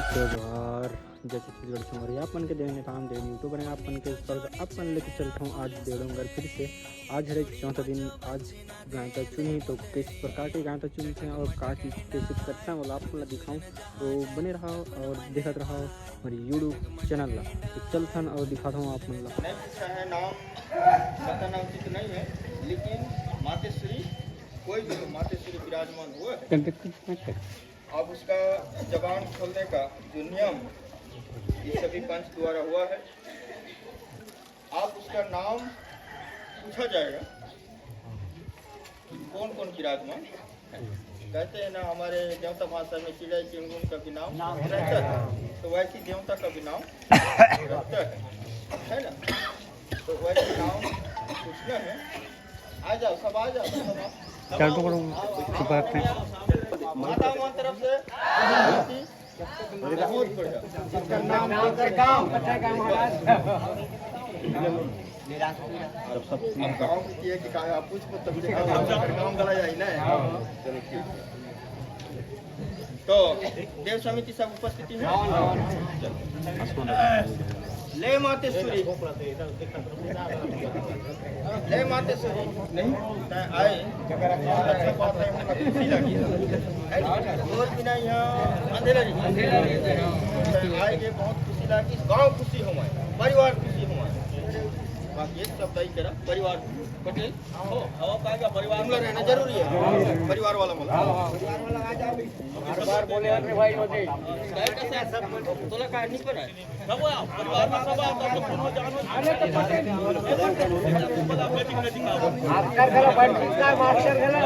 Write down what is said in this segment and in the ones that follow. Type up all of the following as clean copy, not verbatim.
नमस्ते जोहार जय छत्तीसगढ़ छुमरी अपन के देवने काम देव यूट्यूबर हैं अपन के स्वर्ग अपन लेके चलता हूँ आज देवडोंगर फिर से। आज हर एक चौथा दिन आज गांता चुनी तो किस प्रकार के गांता चुनते हैं और का चीज़ कैसे करते हैं वो आपको दिखाऊँ तो बने रहा और देखते रहो हमारी यूट्यूब चैनल ला तो चलता और दिखाता हूँ आप मन ला। है नाम पता नाम उचित नहीं है लेकिन मातेश्वरी कोई भी मातेश्वरी विराजमान हुआ है। अब उसका जबान खोलने का जो नियम ये सभी पंच द्वारा हुआ है। आप उसका नाम पूछा जाएगा कि कौन कौन विराजमान कहते हैं ना हमारे देवता भाषा में चिड़ै चिंगुन का भी नाम रहता है तो वैसी देवता का भी नाम रहता है ना। तो वैसे नाम पूछना है। आ जाओ सब आ जाओ सब माता मान तरफ से बहुत बढ़िया इसका नाम अब गाँव की है कि कहा आप पूछ को तब गाँव गला जाए ना। चलो ठीक तो देव समिति सब उपस्थिति है। ले मातेश्वरी ले मातेश्वरी नहीं आए अच्छा बात है खुशी लगी रोज बिना यहाँ अंधेरा आएंगे बहुत खुशी लगी गाँव खुशी हो परिवार खुशी हो बाकी एक शब्द ही करा परिवार पटेल हो हवा पाएगा परिवार में रहना जरूरी है। परिवार वाला बार बोले अरे भाई होते सब तोला का नहीं पर है सब परिवार में सब आता तो सुनो जानो आने तो मास्टर गला बड़ कितना मास्टर गला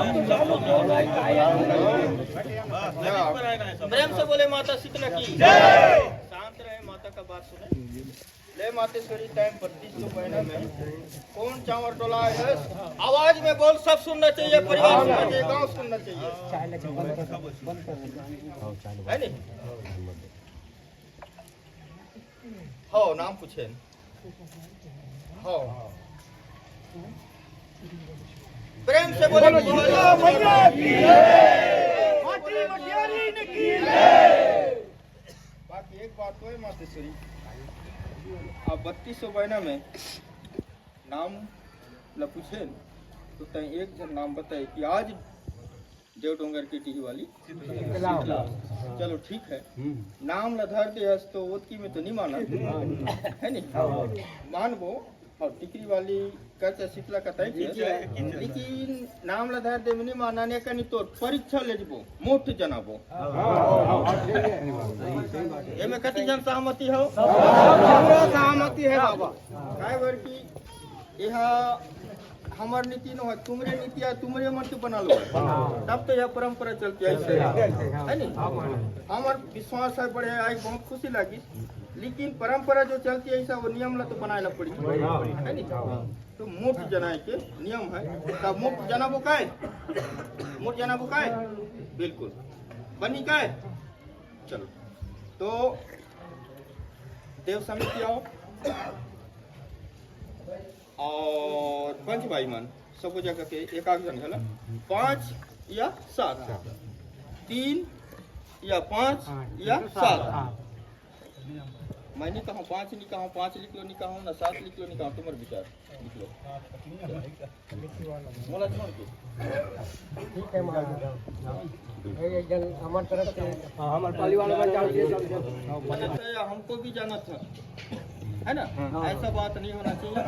प्रेम से बोले माता शीतला की जय। शांत रहे माता का बात सुने। ले मातेश्वरी टाइम 3200 महीना में कौन चावल डोला है आवाज में बोल सब सुनना चाहिए परिवार सुनना चाहिए गांव सुनना चाहिए है नहीं। हो नाम पूछे हो प्रेम से बोले बाकी एक बात तो है मातेश्वरी अब 3200 महीना में नाम ल पूछे तो तय एक जन नाम बताए कि आज देवडोंगर की टीही वाली शीतला। चलो ठीक है नाम ल धर दे तो ओतकी में तो नहीं माना है नहीं मानबो और टिकरी वाली कहते शीतला का तय लेकिन नाम ल धर दे में नहीं माना ने कनी तो परीक्षा ले जबो मोठ जनाबो ये में कति जन सहमति हो सहमति है बाबा काय बर की यह हमार नीति न है तुमरे नीति है तुमरे मन के बना लो तब तो यह परंपरा चलती है ऐसे है नहीं। हमार विश्वास है बड़े आज बहुत खुशी लगी लेकिन परंपरा जो चलती है ऐसा वो नियम ला तो बनाए पड़ी है नहीं। तो मुठ जनाए के नियम है तब मुठ जना बुकाए मुठ जना बुकाए बिल्कुल बनी काय चलो तो देव समिति आओ और पंच भाई मन सब जगह के एक जन है 5 या 7 3 या 5 या 7 मैं नहीं कहूँ 5 नहीं कहूँ 5 लिख लो नहीं कहूँ ना 7 लिख लो नहीं कहूँ तुम्हारे विचार लिख लो बोला छोड़ के ठीक है एक जन हमारे तरफ से हमारे परिवार में हमको भी जाना था है ना। ऐसा बात नहीं होना चाहिए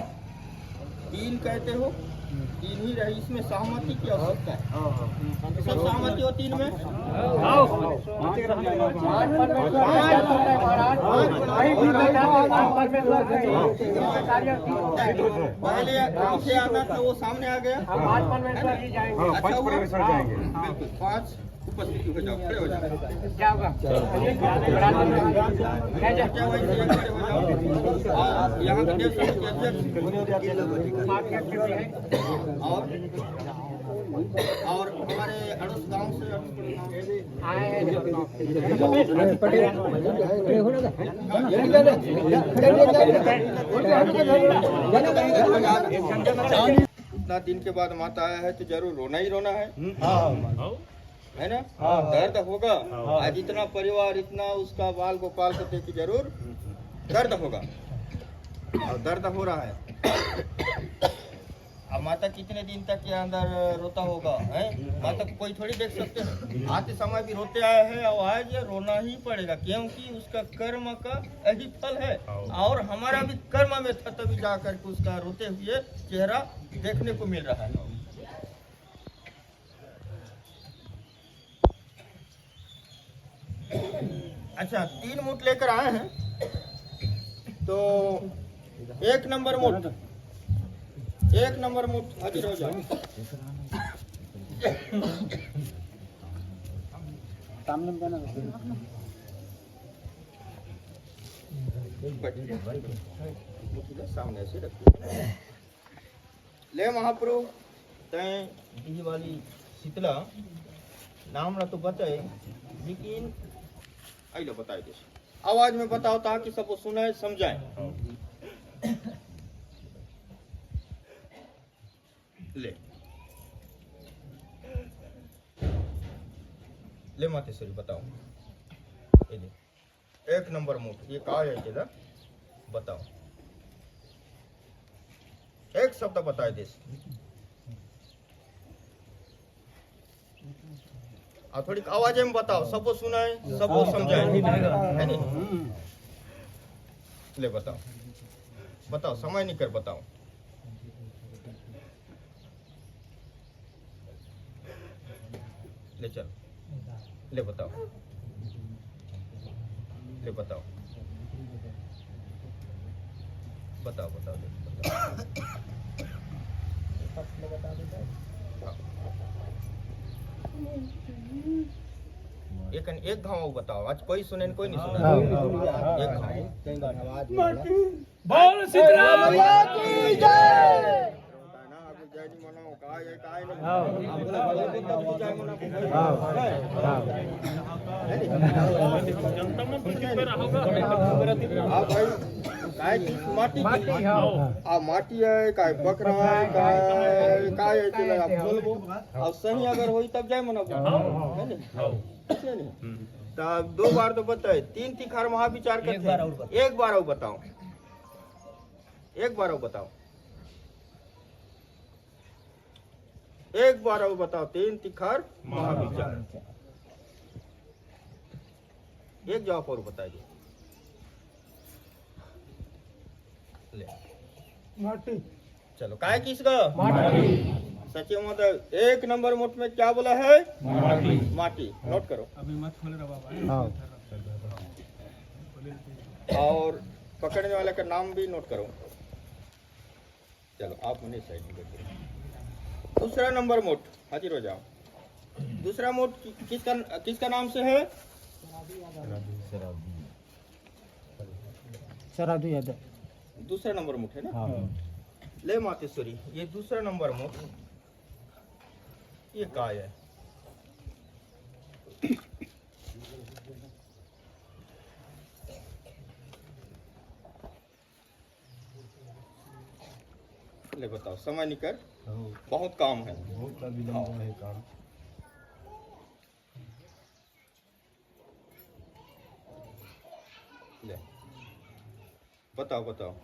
3 कहते हो 3 ही रही इसमें सहमति की आवश्यकता है सब सहमति हो 3 में पहले पीछे आना था वो सामने आ गया अच्छा हुआ 5 उपस्थिति हो जाओ खड़े हो जाओ यहाँ के देव समिति अध्यक्ष और हमारे अड़ोस गांव से उतना दिन के बाद माता आया है तो जरूर रोना ही रोना है। है ना? दर्द होगा। आज इतना परिवार, इतना उसका बाल को पाल करने की जरूर दर्द होगा, और दर्द हो रहा है। अब माता कितने दिन तक के अंदर रोता होगा, है? माता को कोई थोड़ी देख सकते हैं। आते समय भी रोते आए हैं और आज ये रोना ही पड़ेगा, क्योंकि उसका कर्म का यही फल है, और हमारा भी कर्म में था, तभी जा करके उसका रोते हुए चेहरा देखने को मिल रहा है। अच्छा, 3 मुठ लेकर आए हैं, तो 1 नंबर मुठ, 1 नंबर मुठ हाजिर हो जाओ। सामने में जाना सामने से रखिए। ले महाप्रभु, तय दी वाली शीतला नाम ना तो बताए, लेकिन आइलो बताए दे आवाज में बताओ ताकि सब सुने समझाए। ले ले मातेश्वरी बताओ, ये ले 1 नंबर मुठ, ये कहा है तेरा, बताओ, एक शब्द बताए दे, और थोड़ी आवाज में बताओ, सबको सुनाए, सबको समझाए, है नहीं? ले बताओ, बताओ, समय नहीं कर, बताओ। ले चल, ले बताओ, ले बताओ, बताओ, बताओ, एक घाव बताओ, आज कोई सुने कोई नहीं सुना। एक घाव बोल सीताराम की जय। माटी है, काय बकरा है, काय अब सही अगर होई तब जाए मना, तब 2 बार तो बताए, 3 तिखार महाविचार करते, एक बार और बताओ, एक बार और बताओ, एक बार और बताओ, 3 तिखार महाविचार, एक जवाब और बताइए। ले माटी, चलो, काय किसका माटी, सचिव महोदय 1 नंबर मुठ में क्या बोला है? माटी, माटी, नोट करो। अभी मत खोल रहा बाबा, और पकड़ने वाले का नाम भी नोट करो। चलो, आप उन्हें साइड में बैठिए। दूसरा नंबर मुठ हाजिर हो जाओ। दूसरा मुठ किसका नाम से है? सराधु यादव। दूसरा नंबर मुठ है ना? ले मातेश्वरी, ये दूसरा नंबर मुठ, ये काय है? ले बताओ, समय निकल, बहुत काम है, बहुत विलंब है काम। ले बताओ, बताओ,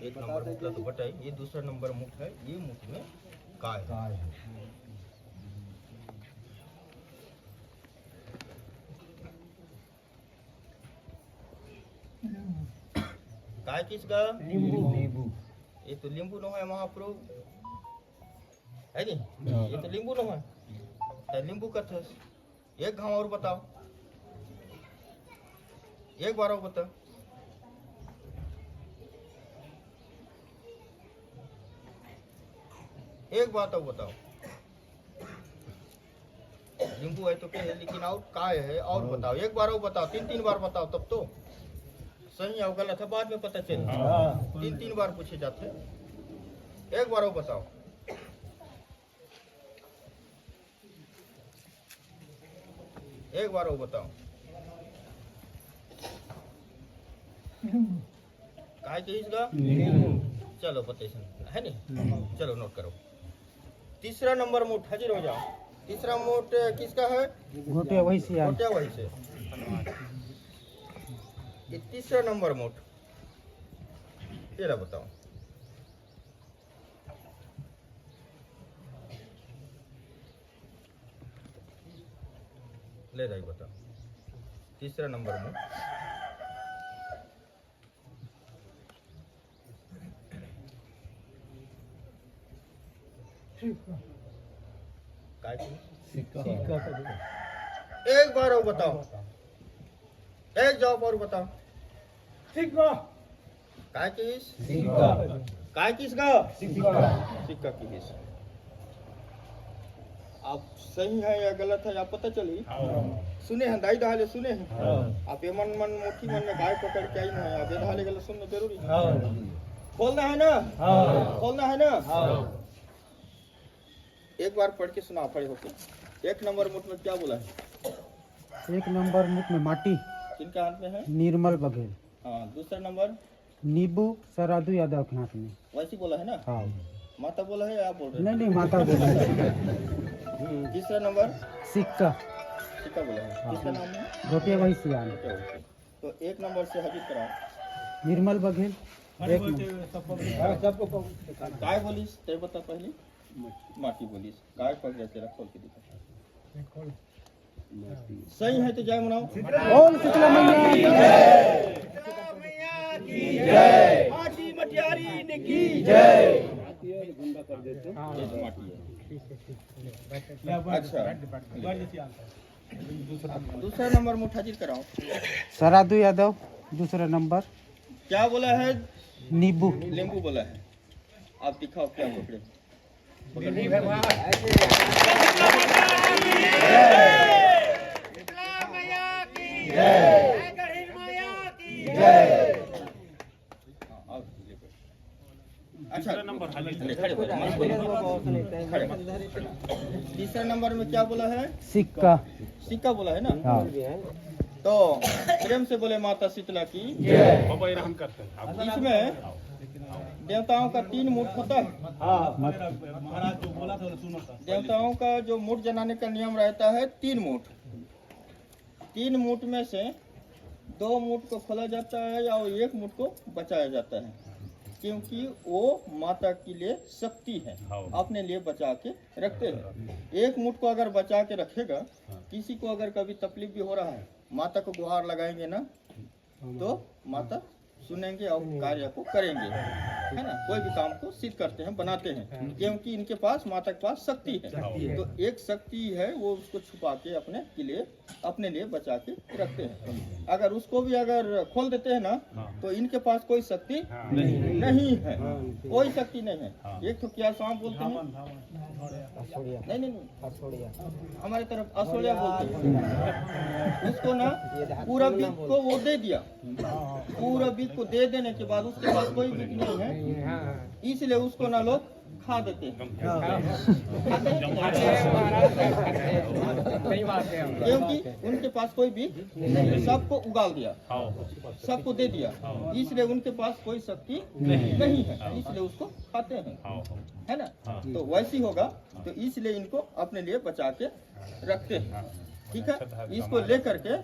एक नंबर मुठ तो बताइए, ये दूसरा नंबर मुठ है, ये मुठ में काय है? काय किसका? नींबू। ये तो नींबू न है महाप्रभु, है नहीं? ये तो नींबू न है, तो नींबू का था। एक घाव और बताओ, एक बार और बताओ, एक बात और बताओ। नींबू है तो क्या है, लेकिन और काय है, और बताओ, एक बार और बताओ, 3 बार बताओ, तब तो सही है गलत है बाद में पता चले। 3 बार पूछे जाते, एक बार और बताओ। एक बार वो बताओ काय के इसका चलो बताइए है नहीं। चलो नोट करो। तीसरा नंबर मोट हाजिर हो जाओ। तीसरा मोट किसका है? घोटिया वही से घोटिया वही से। ये तीसरा नंबर मोट ये ला बताओ। ले जाइए बताओ तीसरा नंबर मोट। एक बार और बताओ। एक जवाब और बताओ। काय किस? काय किसका? सिक्का की किस? आप सही है या गलत है आप पता चली? सुने हैं दाई दहाले सुने हैं। आप ये मन मोटी मन में गाय पकड़ के आई ना आप ये दहाले गलत सुनना जरूरी है। खोलना है ना? खोलना है ना? एक बार पढ़ के सुना पड़े होके। एक नंबर मुठ में क्या बोला है? एक नंबर मुख में माटी किनके हाथ में है? निर्मल बघेल। हाँ दूसरा नंबर नींबू सरादू यादव के हाथ में। वैसी बोला है ना? हाँ माता बोला है या आप बोल रहे नहीं माता बोला है। हैं? तीसरा नंबर सिक्का सिक्का बोला है। किसका नाम है? घोटिया वही से आन। तो एक नंबर से हाजिर कराओ। निर्मल बघेल एक काय बोलीस ते बता पहले। माटी बोलीस। काय पड़ गया तेरा खोल के दिखा। सही है तो जय मनाओ। ओम शीतला मैया की जय। माटी मटियारी ने की जय। अच्छा दूसरा नंबर मुठ हाजिर कराओ। सरादू यादव दूसरा नंबर। क्या बोला है? नींबू नींबू बोला है। आप दिखाओ क्या पकड़े। अच्छा तीसरा नंबर में क्या बोला है? सिक्का सिक्का बोला है ना? हाँ तो प्रेम से बोले माता शीतला की इसमें देवताओं का 3 मुठ होता है। देवताओं का जो मुठ जनाने का नियम रहता है 3 मुठ। 3 मुठ में से 2 मुठ को खोला जाता है और 1 मुठ को बचाया जाता है, क्योंकि वो माता के लिए शक्ति है, अपने लिए बचा के रखते हैं। 1 मुठ को अगर बचा के रखेगा, किसी को अगर कभी तकलीफ भी हो रहा है, माता को गुहार लगाएंगे ना तो माता सुनेंगे और कार्य को करेंगे, है ना। कोई भी काम को सिद्ध करते हैं, बनाते हैं, क्योंकि इनके पास माता के पास शक्ति है। तो एक शक्ति है, वो उसको छुपा के अपने लिए बचा के रखते हैं। अगर उसको भी अगर खोल देते हैं ना तो इनके पास कोई शक्ति नहीं है, कोई शक्ति नहीं है। एक तो क्या सांप बोलते हैं, नहीं हमारे तरफ असोड़िया बोलते हैं। उसको ना पूरा बीज को वो दे दिया, पूरा बीज को दे देने के बाद उसके पास कोई बीज नहीं है, इसलिए उसको ना लोग खा देते हैं। क्योंकि उनके पास कोई बीज, सबको उगाल दिया, सबको दे दिया, इसलिए उनके पास कोई शक्ति नहीं है, इसलिए उसको खाते हैं, है ना। तो वैसी होगा, तो इसलिए इनको अपने लिए बचा के रखते हैं। ठीक है, इसको लेकर के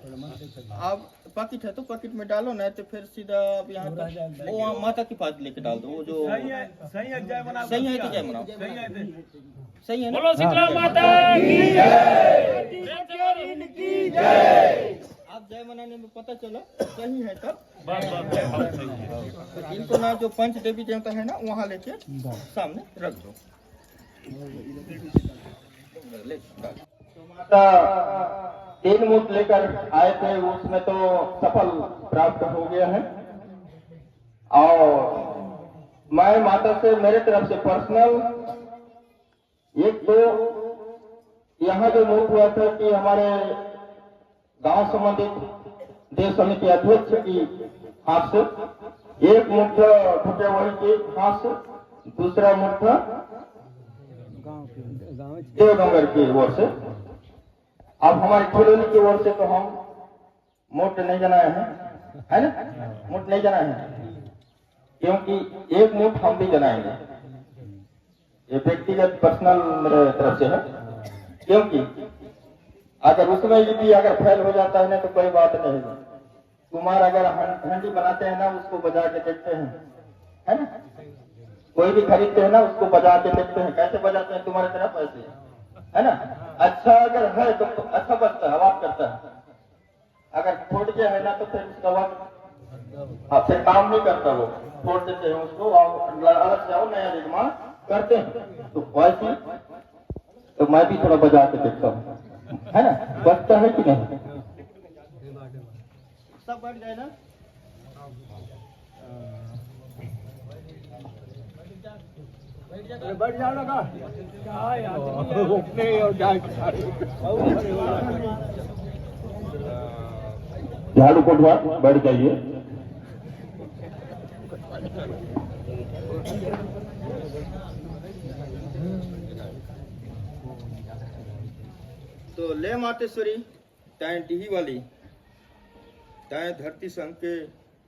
आप पैकेट है तो पैकेट में डालो, नहीं तो फिर सीधा अब यहाँ तक वो वहाँ माता के पास लेके डाल दो। वो जो सही है तो जय मनाओ। सही है ना? बोलो शीतला माता की जय। आप जय मनाने में पता चला सही है तब तो इनको ना जो पंच देवी देवता है ना वहाँ लेके सामने रख दो। माता 3 मुठ लेकर आए थे, उसमें तो सफल प्राप्त हो गया है। और मैं माता से मेरे तरफ से पर्सनल एक तो यहाँ जो मुठ हुआ था कि हमारे गांव संबंधित देव समिति अध्यक्ष की हाथ से 1 मुठ ठुकेवही के हाथ से, दूसरा मुठ देवडोंगर की ओर से, अब हमारे ठोलोली की ओर से तो हम मोट नहीं जनाए हैं, है ना, मोट नहीं जनाए हैं, क्योंकि एक मुठ हम भी जनाएंगे, ये व्यक्तिगत पर्सनल मेरे तरफ से है, क्योंकि अगर उसमें भी अगर फेल हो जाता है ना तो कोई बात नहीं है। कुमार अगर हंडी बनाते हैं ना उसको बजा के देखते हैं, है ना, कोई भी खरीदते हैं ना उसको बजा के देखते हैं, कैसे बजाते हैं तुम्हारी तरफ ऐसे, है ना। अच्छा अगर है तो अच्छा बजता है, आवाज करता है, अगर फूट गया है ना तो फिर उसका आवाज फिर काम नहीं करता, वो छोड़ देते हैं उसको और अलग से आओ नया निर्माण करते हैं। तो वैसे तो मैं भी थोड़ा बजा के देखता हूँ, है ना, बजता है कि नहीं, सब बैठ जाए ना। बैठ जाओ ना का क्या यार रुकने और क्या झाड़ू कोटवा बैठ जाइए। तो ले मातेश्वरी तय टीही वाली तय धरती संघ के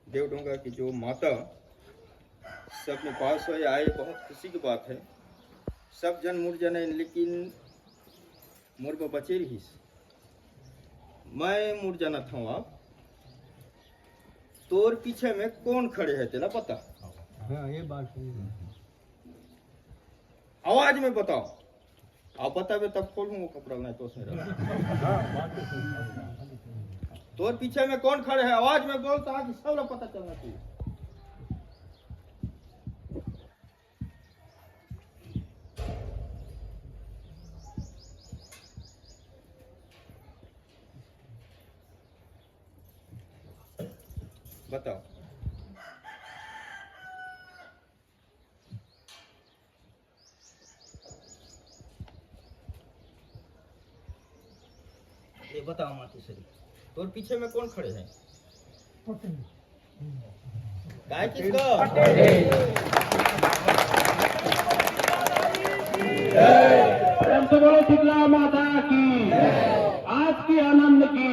देवडोंगा की जो माता सब अपने पास हो आए, बहुत खुशी की बात है। सब जन मुड़ जने लेकिन मुर्ब बचे रही, मैं मुड़ जाना था। आप तोर पीछे में कौन खड़े है तेरा पता? हाँ ये बात सही है। आवाज में बताओ, आप बतावे तब खोलूंगा कपड़ा, नहीं तो उसमें तोर पीछे में कौन खड़े है, आवाज में बोल ताकि सब लोग पता चलना चाहिए। बताओ। ये बताओ मातेश्वरी, तोर पीछे में कौन खड़े हैं? गाय किसको? प्रेम से बोलो शीतला माता की, आज की आनंद की।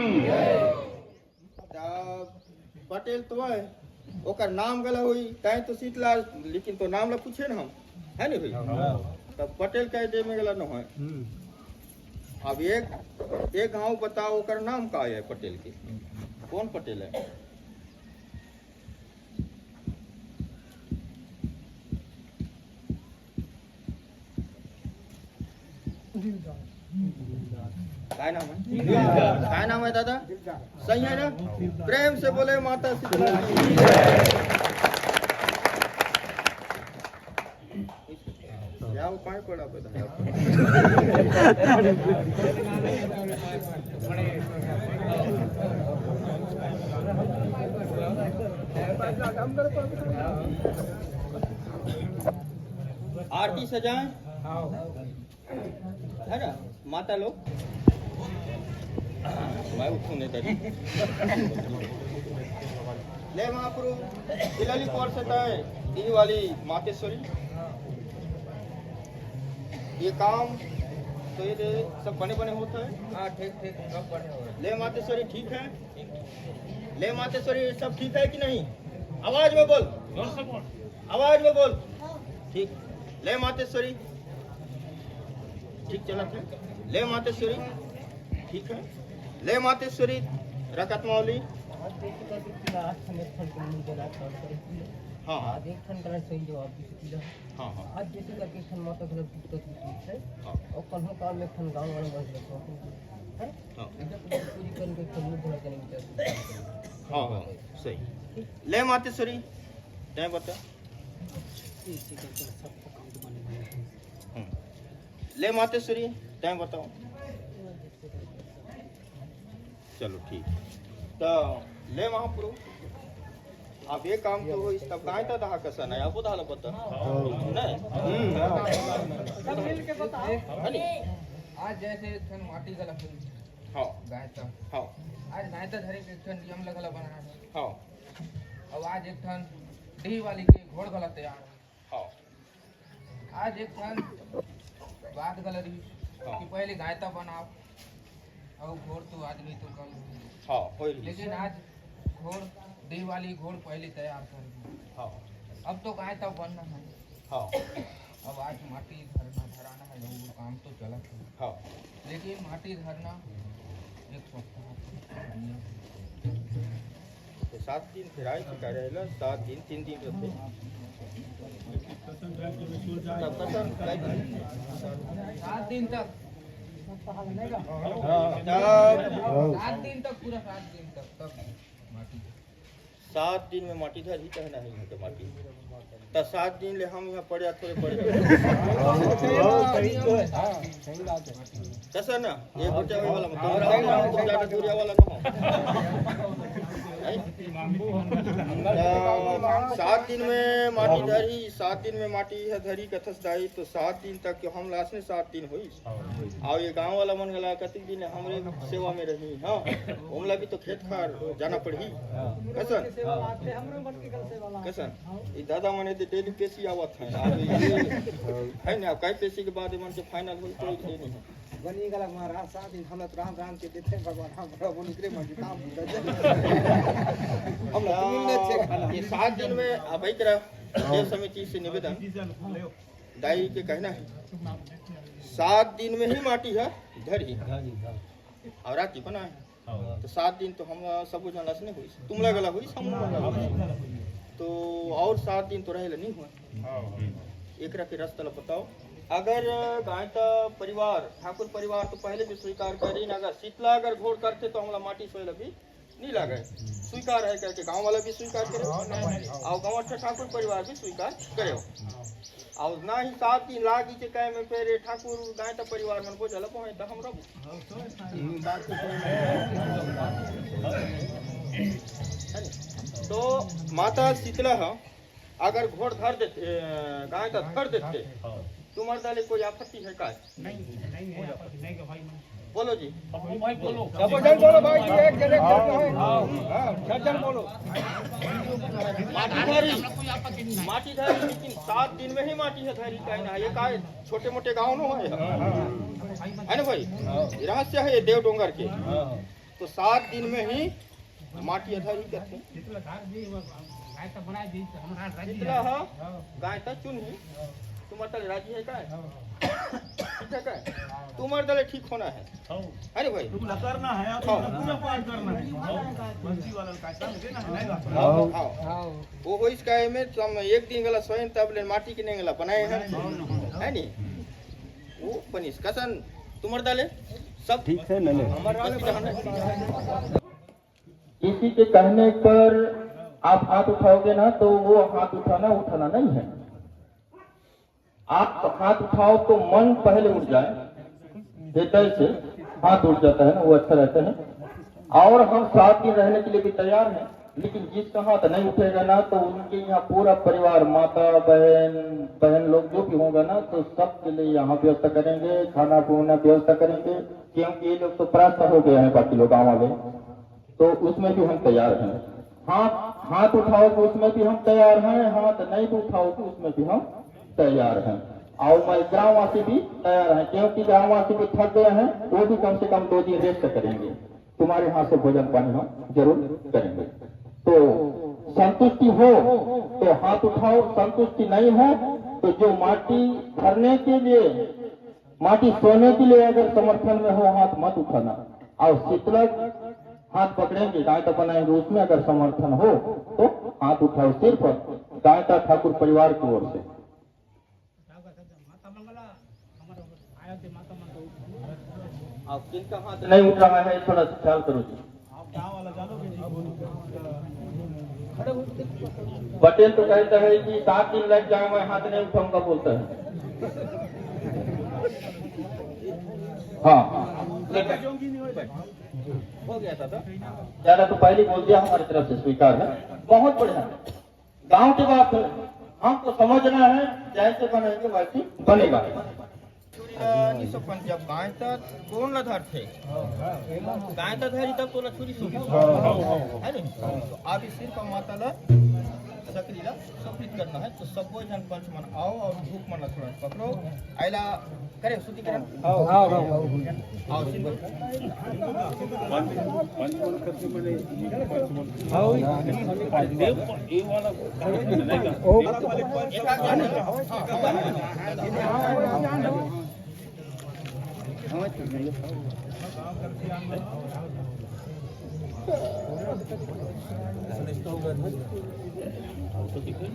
पटेल तो है, ओकर नाम गला हुई कहीं तो शीतला, लेकिन तो नाम ला पूछे ना हम, है नहीं भाई, तब पटेल कह दे में गला न है। अब एक गांव बताओ ओकर नाम का है पटेल के, कौन पटेल है? काय नाम है? काय नाम है दादा? सही है ना? प्रेम से बोले माता शीतला की जाओ, काय पड़ा बता। आरती सजाएं, है ना माता लोग, मैं उठूं नहीं तरी ले महाप्रभु दिलाली कौर से तय दी वाली मातेश्वरी, ये काम तो ये सब बने बने होता है। हाँ ठीक ठीक, सब बने हो रहे। ले मातेश्वरी ठीक है, ले मातेश्वरी सब ठीक है कि नहीं? आवाज में बोल, आवाज में बोल। ठीक, ले मातेश्वरी ठीक चला था। ले मातेश्वरी ठीक है, ले मातेश्वरी रकत मौली। हाँ हाँ आज एक ठन कलर सही जवाब दी। हाँ हाँ आज जैसे करके ठन माता कलर की ठीक है, हाँ और कन्हो काम में ठन गांव वाले बस है, हाँ पूरी करके ठन थोड़ा जने हाँ हाँ सही। ले मातेश्वरी तय बता। ले मातेश्वरी तय बताओ। चलो ठीक, तो ले महाप्रभु अब ये काम तो हो, तब गाय था दहा कसा नहीं आपको दाला पता नहीं। सब मिल के बताओ। आज जैसे थन माटी का लखन हाँ गाय था, हाँ आज गाय था धरे के थन नियम लगला बनाना है। हाँ अब आज एक थन डी वाली के घोड़ गला तैयार है। हाँ आज एक थन बात गलरी कि पहले गाय था बनाओ, और घोड़ तो आज नहीं तो कल, हाँ होई रही लेकिन आज घोड़ दही वाली घोड़ पहले तैयार कर दी। हाँ अब तो गाय तक बनना है, हाँ अब आज माटी धराना है, वो काम तो चला है, हाँ लेकिन माटी धरना एक सप्ताह तो 7 दिन फिर आए थे कह रहे 7 दिन 3 दिन रहते तब कसर 7 दिन तक, तब 7 दिन तक पूरा 7 दिन तक तब माटी 7 दिन में माटी धर ही कहना है यहाँ के माटी तो 7 दिन ले हम यहाँ पड़े थोड़े पड़े कैसा ना एक बच्चा वाला मतलब ज्यादा दूरिया वाला ना 7 दिन में माटी धरी 7 दिन में माटी है धरी कथस दाई तो 7 दिन तक हम लाश ने 7 दिन हुई और ये गांव वाला मन गला कतिक दिन हमरे सेवा में रही हाँ हमला भी तो खेत खार जाना पड़ी कैसन कैसन ये दादा मने तो डेली पेशी आवत है है ना कई पेशी के बाद मन के फाइनल हुई कोई नहीं है बनी गला महाराज 7 दिन हम लोग राम राम के देते भगवान हम प्रभु निकले मत काम हम लोग ये 7 दिन में अब एक तरह देव समिति से निवेदन दाई के कहना है 7 दिन में ही माटी है धरी और राती बनाए तो 7 दिन तो हम सब जानला से नहीं हुई तुम लगला हुई हम तो और 7 दिन तो रहेला नहीं हुआ एक के रास्ता बताओ अगर गायता परिवार ठाकुर परिवार तो पहले भी स्वीकार करी ना अगर शीतला अगर घोड़ करते तो हमारा माटी सोयल भी नहीं लगे स्वीकार है करके गांव वाला भी स्वीकार करे और गांव ठाकुर परिवार भी स्वीकार करे और ना ही 7 दिन लागी के कहे में फिर ठाकुर गायता परिवार मन को जल पहुंचे तो हम रहू तो माता शीतला अगर घोड़ धर देते गायता धर देते तुम्हारे दाले कोई आपत्ति है का बोलो जी बोलो भाई एक जने बोलो माटी धरी लेकिन 7 दिन में ही माटी है धरी का ना ये का छोटे मोटे गांव नो है ना भाई रहस्य है ये देव डोंगर के तो 7 दिन में ही माटी धरी करते गाय तक चुन ही तुम्हारे दल राजी है क्या ठीक है क्या तुम्हारे दल ठीक होना है अरे भाई करना है पूजा पाठ करना है बंसी वाला का देना है वो हो इस काय में तुम एक दिन गला स्वयं तब ले माटी के नहीं गला बनाए हैं है नी वो बनिस कसन तुम्हारे दल सब ठीक है ना किसी के कहने पर आप हाथ उठाओगे ना तो वो हाथ उठाना नहीं है आप हाथ उठाओ तो मन पहले उठ जाए हृदय से हाथ उठ जाता है ना वो अच्छा रहता है और हम 7 दिन रहने के लिए भी तैयार हैं लेकिन जिसका हाथ नहीं उठेगा ना तो उनके यहाँ पूरा परिवार माता बहन लोग जो भी होगा ना तो सबके लिए यहाँ व्यवस्था करेंगे खाना पीना व्यवस्था करेंगे क्योंकि ये लोग तो परास्त हो गए हैं बाकी लोग गाँव वाले तो उसमें भी हम तैयार हैं हाथ उठाओ तो उसमें भी हम तैयार हैं हाथ नहीं उठाओ तो उसमें भी हम तैयार हैं और मैं ग्रामवासी भी तैयार हैं क्योंकि ग्रामवासी भी थक गए हैं वो भी कम से कम 2 दिन रेस्ट करेंगे तुम्हारे हाथ से भोजन पानी हम जरूर करेंगे तो संतुष्टि हो तो हाथ उठाओ संतुष्टि नहीं हो तो जो माटी भरने के लिए माटी सोने के लिए अगर समर्थन में हो हाथ मत उठाना और शीतला हाथ पकड़ेंगे गायता बनाएंगे उसमें अगर समर्थन हो तो हाथ उठाओ सिर्फ गायता ठाकुर परिवार की ओर से आप किनका हाथ नहीं उठ रहा है थोड़ा ख्याल करो जी पटेल तो कहता है कि 7 दिन लग जाए मैं हाथ नहीं उठाऊंगा बोलता है हाँ हो गया था ज्यादा तो पहले बोल दिया हमारी तरफ से स्वीकार है बहुत बढ़िया गांव की बात है हमको समझना है जैसे बनेंगे वैसे बनेगा जब गाय तक कौन न धर थे गाय तक धरी तब तो छुरी है ना तो अभी सिर्फ माता ला सकरीला सफलित करना है। तो सब जन पंच मन आओ और धूप मन थोड़ा पकड़ो आइला करे शुद्धिकरण आओ सिंबल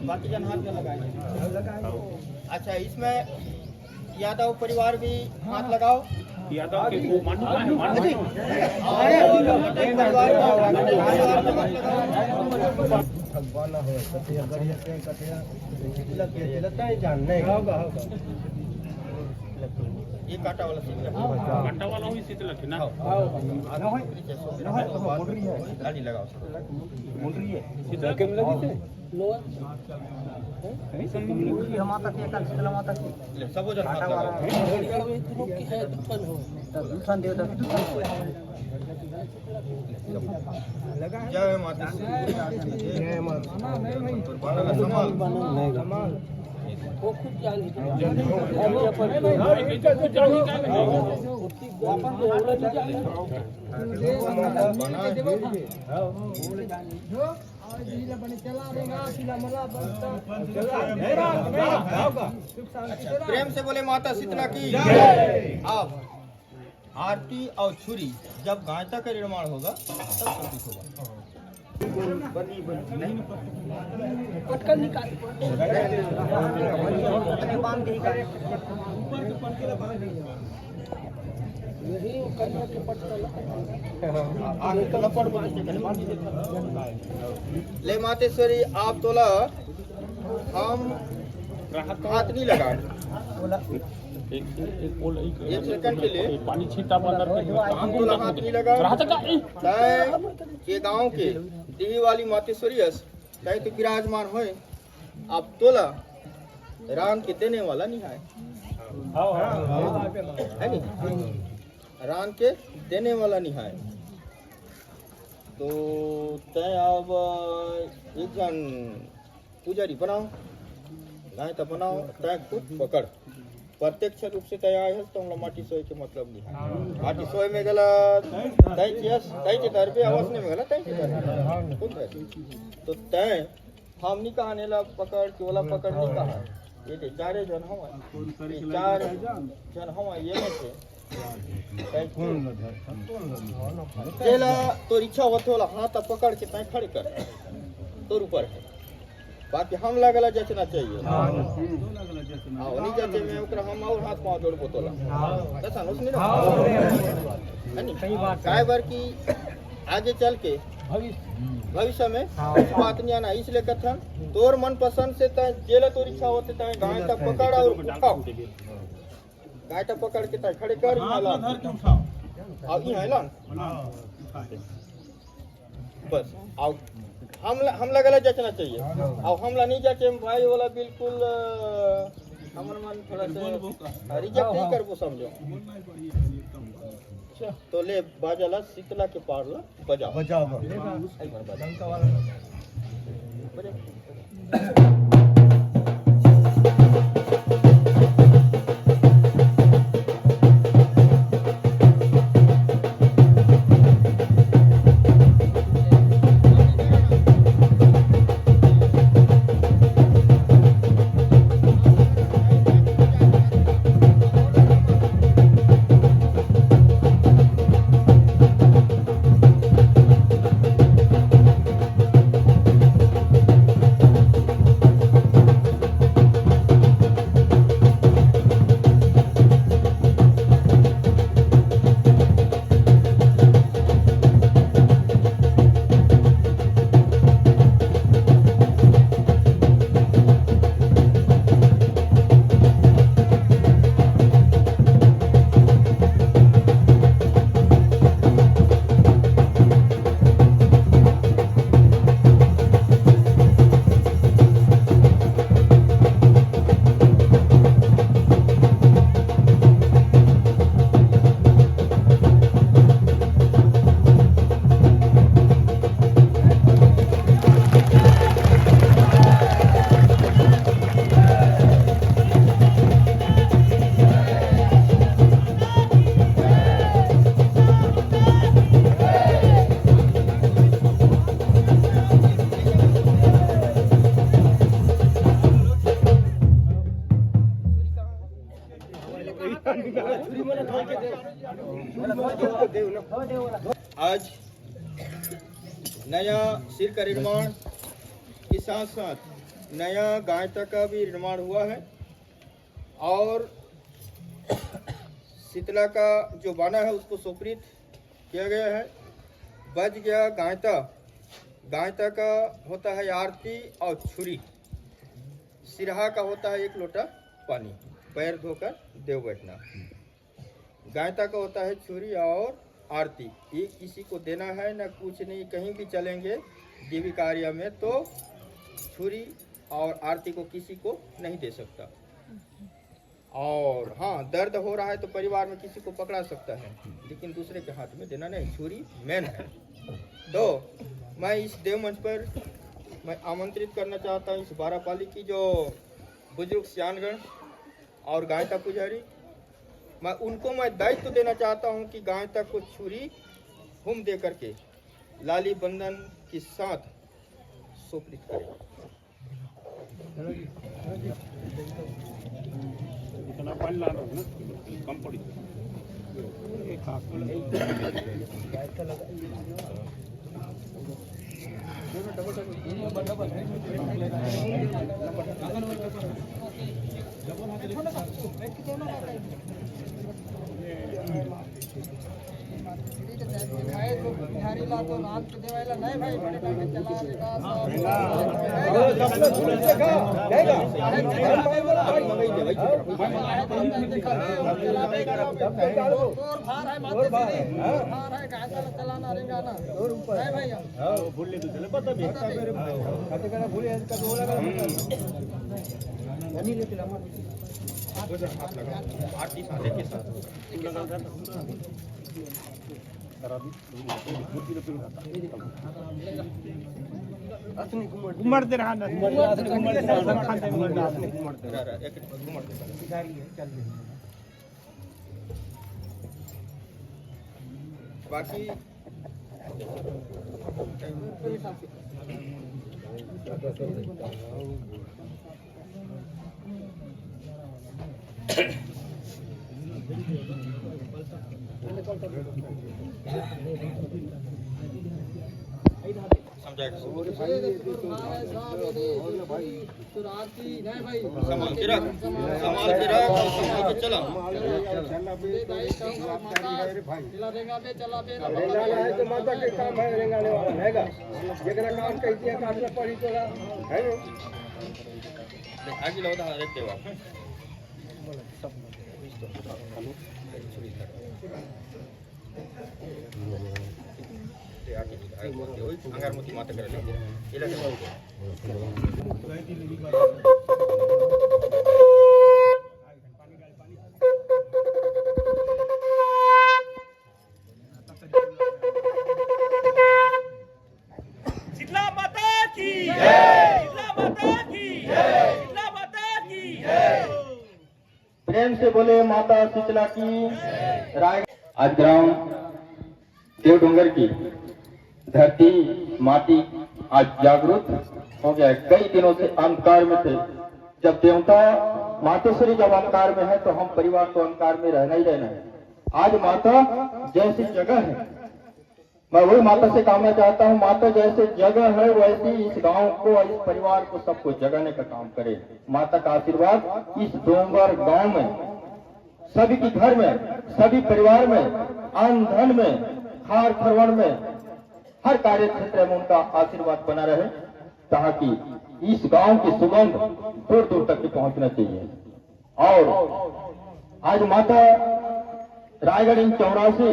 बाकी जन हाथ में लगाएंगे। अच्छा, इसमें यादव परिवार भी हाथ लगाओ। यादव के को मानू है परिवार भगवान हो कथिया गरिया से कथिया लगता है जान नहीं होगा ये काटा वाला सीट कांटा वाला हुई सीट लगे ना गाड़ी लगाओ मुंडरी है सीधा के में लगी थे लोअर हम माता के काल शीतला माता की ले सब जन हाथ लगाओ। दूसरा देवता की दूसरा जय माता जय माता बाला संभाल वो खुद जान प्रेम से बोले माता शीतला की। अब आरती और छुरी जब गायता का निर्माण होगा तब संपित होगा। पटकन निकाल ले मातेश्वरी आप तोला हम हाथ नहीं लगा एक सेकंड के लिए पानी छीटा अंदर हम तोला हाथ नहीं लगा ये गांव के देवी वाली मातेश्वरी चाहे तो विराजमान होए आप तोला राम के देने वाला नहीं है नहीं राम के देने वाला नहीं है। तो तय अब एक जन पुजारी बनाओ गाय तो बनाओ तय खुद पकड़ प्रत्यक्ष रूप से तय आए तो हम लोग माटी सोए के मतलब नहीं है। माटी सोए में गला तय के दर पे आवाज नहीं में गला तय के दर खुद है। तो तय हम नहीं कहा नेला पकड़ के वाला पकड़ नहीं कहा ये थे चारे जन हम चार जन हम ये में से तेला तो इच्छा होते वाला हाथ पकड़ के तय खड़े कर तोर ऊपर है। बाकी हम लगला जचना चाहिए नहीं जचे में ओकरा हम और हाथ पांव जोड़ बोतला ऐसा उसने ना काय बार की आगे चल के भविष्य में बात नहीं आना इसलिए कथन तोर मन पसंद से तय जेला तोर इच्छा होते तय गाय तक पकड़ और उठाओ गाय तक पकड़ के तय खड़े कर अब ये है लान बस आओ हम लगला जचना चाहिए और हमला नहीं जचे भाई वाला बिल्कुल हमर मन थोड़ा से रिजेक्ट नहीं करबो समझो। तो ले बाजाला शीतला के पारला बजाओ बचाओ आज नया सिर का निर्माण के साथ साथ नया गायता का भी निर्माण हुआ है और शीतला का जो बाना है उसको सुकृत किया गया है। बच गया गायता। गायता का होता है आरती और छुरी। सिरहा का होता है 1 लोटा पानी, पैर धोकर देव बैठना। गायता का होता है छुरी और आरती। ये किसी को देना है ना, कुछ नहीं। कहीं भी चलेंगे देवी कार्य में तो छुरी और आरती को किसी को नहीं दे सकता। और हाँ, दर्द हो रहा है तो परिवार में किसी को पकड़ा सकता है, लेकिन दूसरे के हाथ में देना नहीं। छुरी मेन है। तो मैं इस देव मंच पर मैं आमंत्रित करना चाहता हूँ इस 12 पाली की जो बुजुर्ग सियानगण और गायता पुजारी, मैं उनको दायित्व देना चाहता हूँ कि गायता को छुरी हुम दे करके लाली बंधन के साथ सुकृत करें। घुमड़ते रहना बाकी संभाल के रख चला। माता के काम है रेंगाने वाला रहेगा। जगह काम कहती है काटना पड़ी तो है ना। आगे लो था रखते हो अंगार मोती माता कर शीतला माता की जय, शीतला माता की जय, शीतला माता की जय। प्रेम से बोले माता शीतला की। आज ग्राम देव डूंगर की धरती माटी आज जागरूक हो गया है। कई दिनों से अंधकार में थे। जब देवता मातेश्वरी जब अंधकार में है तो हम परिवार को अंधकार में रहना ही रहना है। आज माता जैसी जगह है, मैं वही माता से कहना चाहता हूँ, माता जैसे जगह है वैसी इस गांव को, इस परिवार को, सबको जगाने का काम करे। माता का आशीर्वाद इस डोंगर गांव में, सभी के घर में, सभी परिवार में, अन्न धन में, खार खरवण में, हर कार्य क्षेत्र में उनका आशीर्वाद बना रहे, ताकि इस गांव की सुगंध दूर दूर तक पहुंचना चाहिए। और आज माता रायगढ़ 84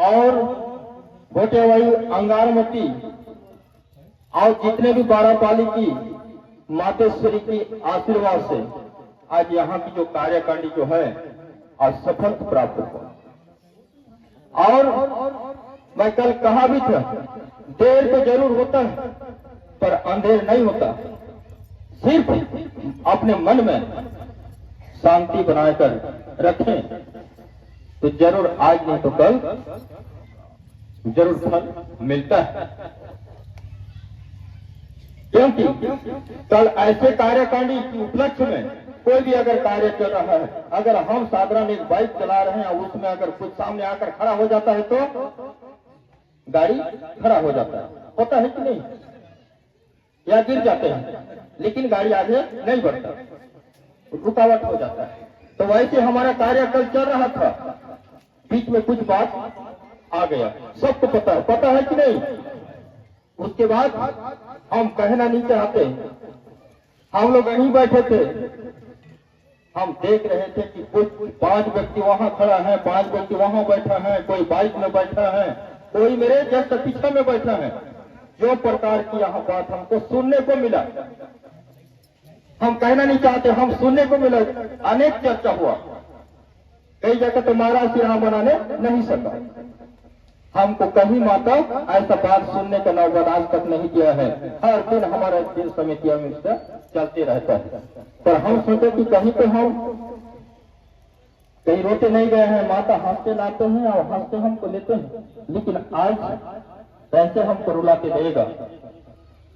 और भोटेवाई अंगारमती और जितने भी 12 पाली की मातेश्वरी की आशीर्वाद से आज यहाँ की जो कार्यकारिणी जो है आज सफल प्राप्त हुआ। और मैं कल कहा भी था, देर तो जरूर होता है पर अंधेर नहीं होता। सिर्फ अपने मन में शांति बनाकर रखें तो जरूर आज नहीं तो कल जरूर फल मिलता है। क्योंकि कल ऐसे कार्यकारिणी के उपलक्ष्य में कोई भी अगर कार्य चल रहा है, अगर हम साधारण एक बाइक चला रहे हैं और उसमें अगर कुछ सामने आकर खड़ा हो जाता है तो गाड़ी खड़ा हो जाता है, होता है कि नहीं, या गिर जाते हैं, लेकिन गाड़ी आगे नहीं बढ़ता, रुकावट हो जाता है। तो वैसे हमारा कार्य कल चल रहा था, बीच में कुछ बात आ गया, सबको पता है कि नहीं। उसके बाद हम कहना नहीं चाहते, हम लोग यहीं बैठे थे, हम देख रहे थे कि कुछ 5 व्यक्ति वहां खड़ा है, 5 व्यक्ति वहां बैठा है, कोई बाइक में बैठा है, कोई मेरे जस्ट पीछे में बैठा है। जो प्रकार की यहाँ बात हमको सुनने को मिला, हम कहना नहीं चाहते, हम सुनने को मिला, अनेक चर्चा हुआ, कई जगह तो महाराज सिराहा बनाने नहीं सका। हमको कहीं माता ऐसा बात सुनने का नौबत आज तक नहीं किया है। हर दिन हमारा दिन समितियों में चलते रहता है, पर हम सोचे कि कहीं तो हम कहीं रोते नहीं गए हैं, माता हंसते लाते हैं और हंसते हमको लेते हैं, लेकिन आज कैसे हमको रुलाते देगा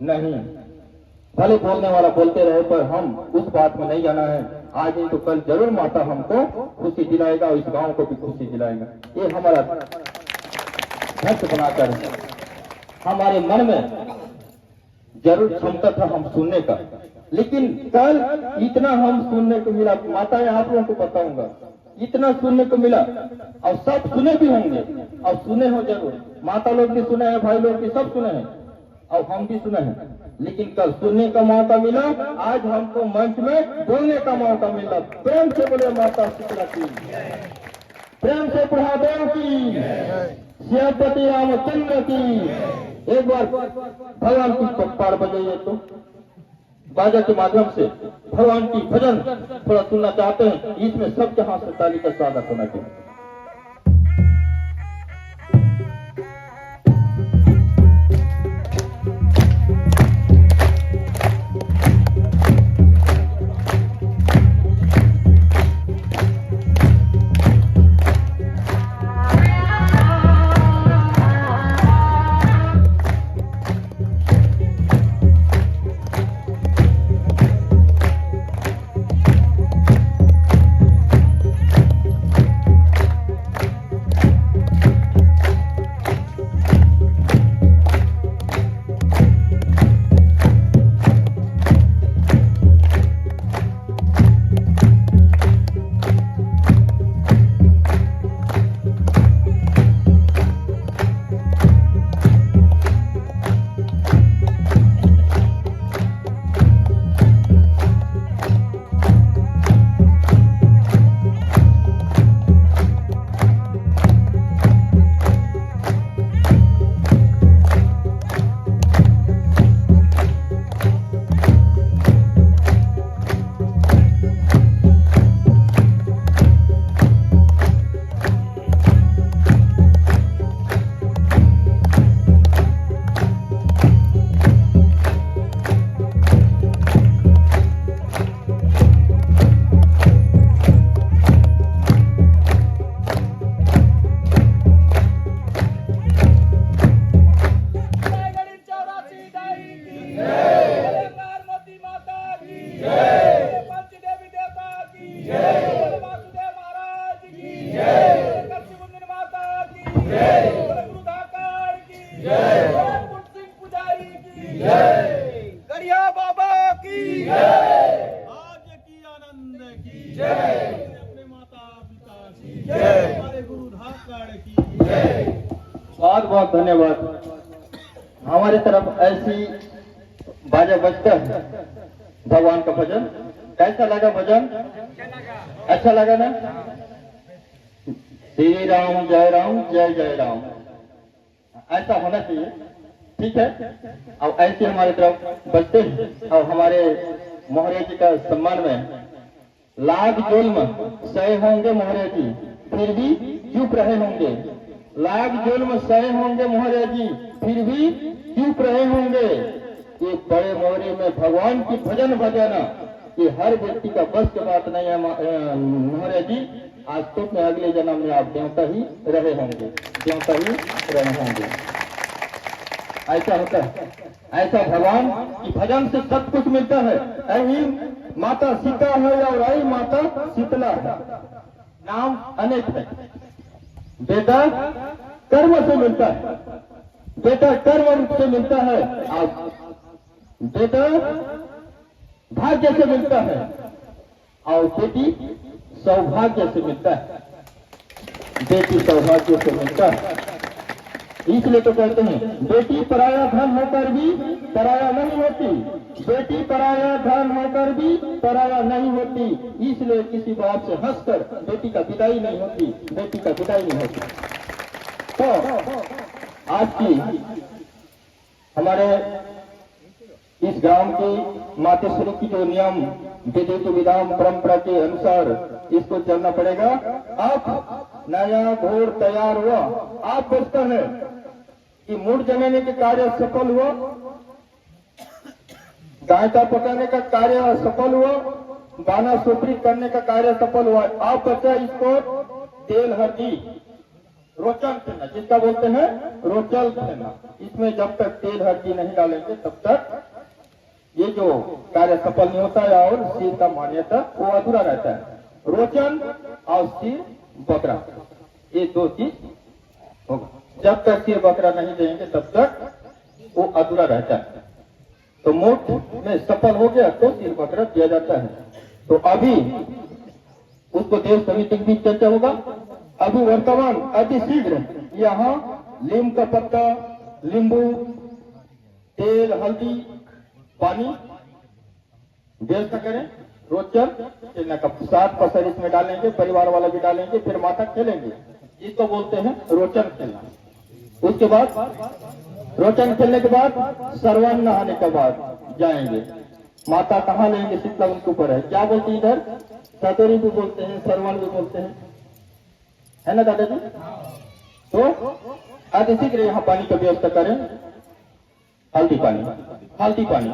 नहीं। भले बोलने वाला बोलते रहे, पर हम उस बात में नहीं जाना है। आज नहीं तो कल जरूर माता हमको खुशी दिलाएगा और इस गांव को भी खुशी दिलाएगा। ये हमारा धैर्य बनाकर हमारे मन में जरूर क्षमता था हम सुनने का, लेकिन कल इतना हम सुनने को मिला, माता आप लोगों को बताऊंगा, इतना सुनने को मिला, और सब सुने भी होंगे और सुने हो जरूर, माता लोग भी सुने हैं, भाई लोग भी सब सुने हैं और हम भी सुने हैं, लेकिन कल सुनने का मौका मिला, आज हमको मंच में बोलने का मौका मिला। प्रेम से बोले माता शीतला की, प्रेम से बुढ़ादेव की, श्यामपति रामचंद्र की। एक बार भगवान की पप्पार बजाइए तो बाजा के माध्यम से भगवान की भजन थोड़ा सुनना चाहते हैं, इसमें सबके हाथ से ताली का स्वागत होना चाहिए। बहुत बहुत धन्यवाद। हमारी तरफ ऐसी बाजा बजता है भगवान का भजन। कैसा लगा भजन? अच्छा लगा ना? श्री राम जय जय राम, ऐसा होना चाहिए, ठीक है। और ऐसे हमारी तरफ बजते हैं और हमारे मोहरे जी का सम्मान में लाख जुल्म सहे होंगे मोहरे जी, फिर भी चुप रहे होंगे। लाख जुल्म सहे होंगे मोहरे जी, फिर भी चुप रहे होंगे। ये बड़े मोहरे में भगवान की भजन बजाना ये हर व्यक्ति का बस की बात नहीं है मोहरे जी। आज तो में अगले जन्म में आप देवता ही रहे होंगे, देवता ही रहे होंगे। ऐसा होता है, ऐसा भगवान की भजन से सब कुछ मिलता है। माता सीता है और आई माता शीतला है। नाम अनेक है। बेटा कर्म से मिलता है, बेटा कर्म से मिलता है, और बेटा भाग्य से मिलता है, और बेटी सौभाग्य से मिलता है। बेटी सौभाग्य से मिलता है। इसलिए तो कहते हैं बेटी पराया धन होकर भी पराया नहीं होती, बेटी पराया धन होकर भी पराया नहीं होती। इसलिए किसी बात से हंसकर बेटी का विदाई नहीं होती, बेटी का विदाई नहीं होती। तो आज की हमारे इस गांव की मातेश्वरी की जो नियम विधि विधान परंपरा के अनुसार इसको चलना पड़ेगा। आप नया घोड़ तैयार हुआ, आप पूछते हैं कि मुड़ जमाने के कार्य सफल हुआ, गायता पकाने का कार्य सफल हुआ, बाना सुपरी करने का कार्य सफल हुआ। आप बच्चा इसको तेल हल्दी रोचन खेलना, जिसका बोलते हैं रोचल खेलना, इसमें जब तक तेल हल्दी नहीं डालेंगे तब तक ये जो कार्य सफल नहीं होता है और सिर का मान्यता वो अधूरा रहता है। रोचन और सिर बकरा, ये दो चीज होगा। जब तक सिर बकरा नहीं देंगे तब तक वो अधूरा रहता है। तो मोट में सफल हो गया तो सिर बकरा दिया जाता है। तो अभी उसको देव समिति के बीच चर्चा होगा। अभी वर्तमान अति शीघ्र यहाँ नीम का पत्ता, नींबू, तेल, हल्दी, पानी व्यवस्था करें। रोचन खेलने का 7 पसर इसमें डालेंगे, परिवार वाला भी डालेंगे, फिर माता खेलेंगे। इसको बोलते हैं रोचन खेलना। उसके बाद रोचन खेलने के बाद सरवन नहाने के बाद जाएंगे। माता कहाँ लेंगे शीतला उनके ऊपर है। क्या बोलते हैं इधर? सतोरी भी बोलते हैं, सरवन भी बोलते हैं, है ना दादाजी? तो आज इसी के लिए यहाँ पानी की व्यवस्था करें। हल्दी पानी, हल्दी पानी।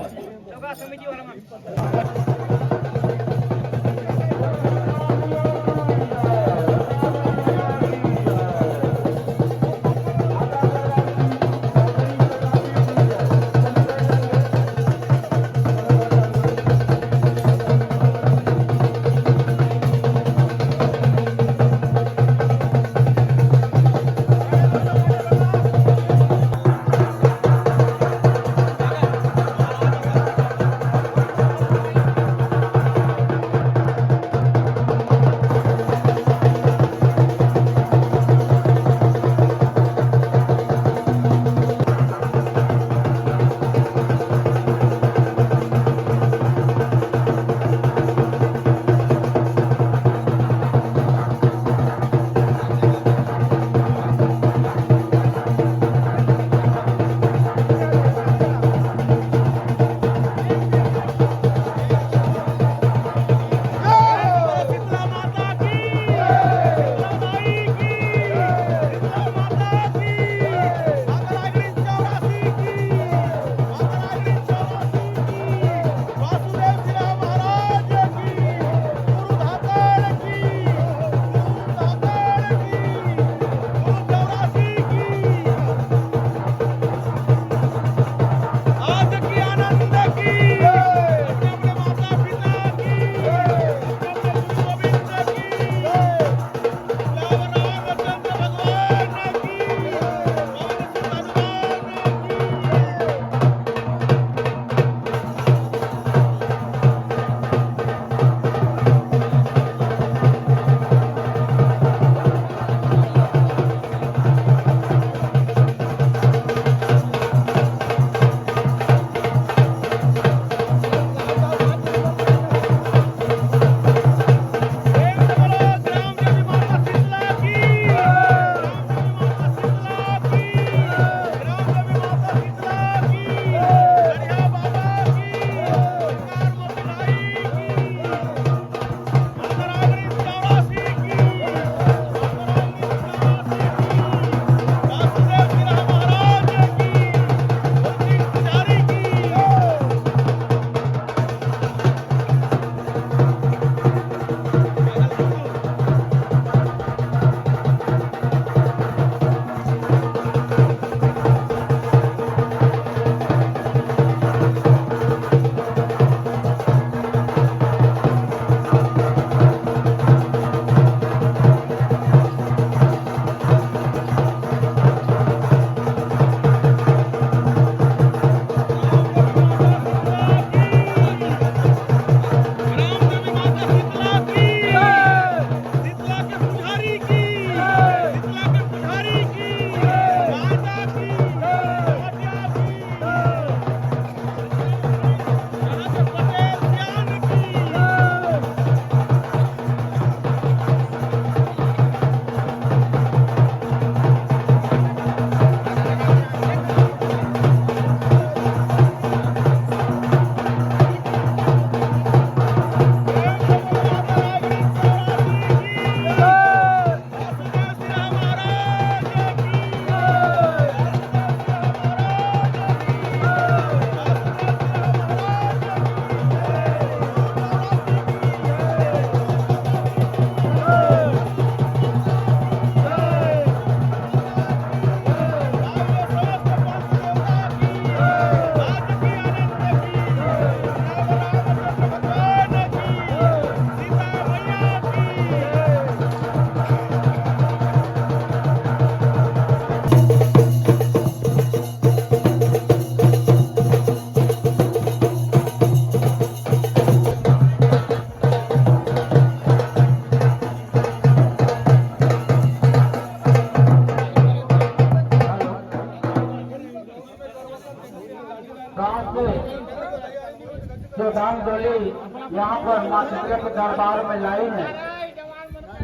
श्रद्धांजलि यहाँ पर माँ शीतला के दरबार में लाई है।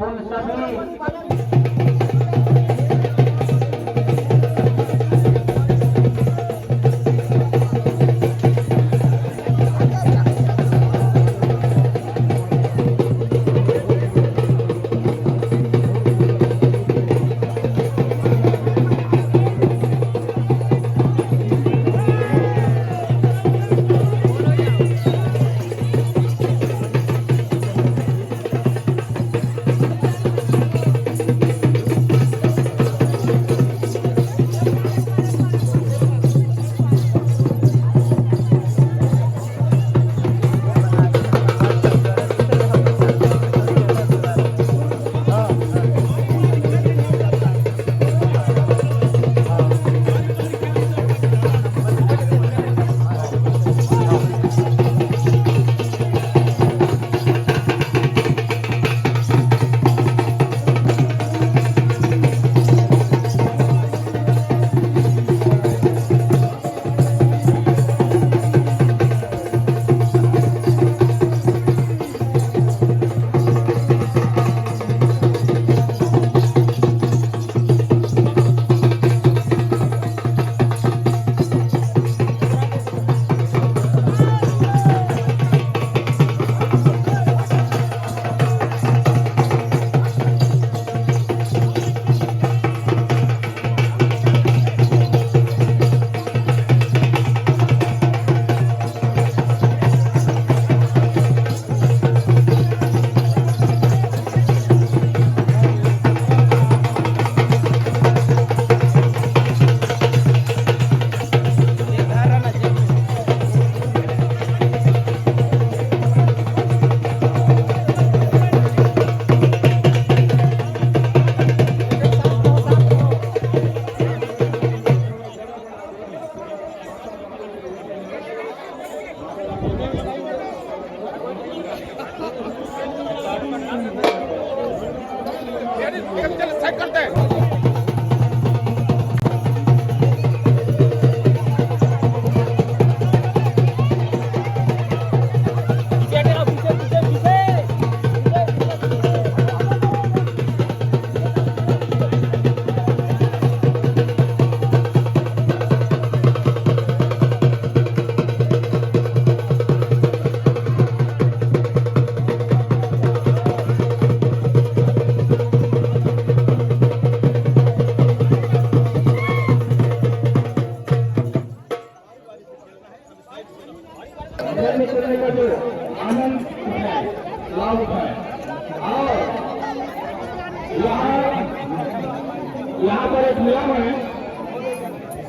उन सभी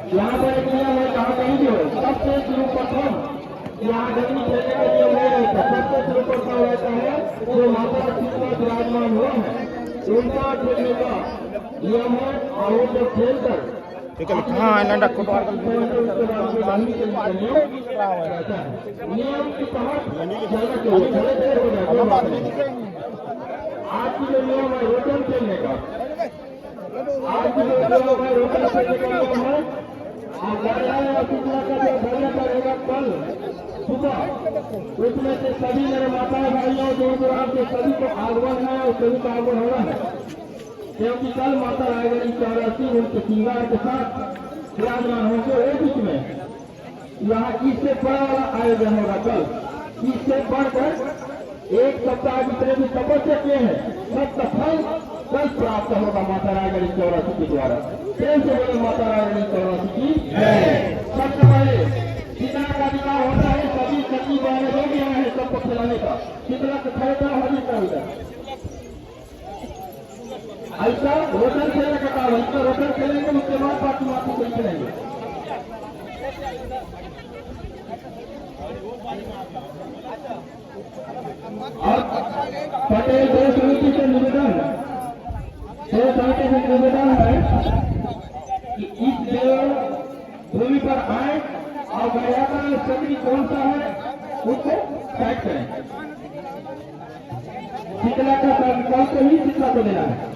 यहाँ पर एक नियम है, कहाँ कहीं भी हो, सबसे सर्वप्रथम यहाँ गति खेलने का नियम नहीं रहता। सबसे सर्वप्रथम रहता है जो माता शीतला विराजमान हुआ है उनका खेलने का नियम है, और वो जब खेलकर नियम के तहत आज की जो नियम है रोटन खेलने का, आज की जो नियम है रोटन खेलने का नियम है। शीतला का जो भजन करेगा कल सुबह, उसमें से सभी मेरे माता भाइयों दूर दराज के सभी को आगमन है और सभी का आगमन होना है, क्योंकि कल माता रायगढ़ चौरासी उनके श्रृंगार के साथ विराजमान होंगे। एक बीच में यहाँ इससे बड़ा वाला आयोजन होगा कल, इससे बढ़कर एक सप्ताह जितने भी तपस्या किए हैं सबका फल कल प्राप्त होगा माता रायगढ़ चौरासी के द्वारा। प्रेम से बोले माता रायगढ़ चौरासी की सबसे पहले शीतला का विवाह होता है, सभी सची बहने हो गया है सबको खिलाने का। शीतला के खरीदा हरी का उधर ऐसा रोटन खेलने का काम है, इसका रोटन खेलेंगे उसके बाद बाकी माफी को खेलेंगे। और पटेल दो समिति से निवेदन है कि इस भूमि पर आए और व्याकरण शक्ति कौन सा है उसको टाइप करें। शीतला का संकल्प ही शीतला को देना है।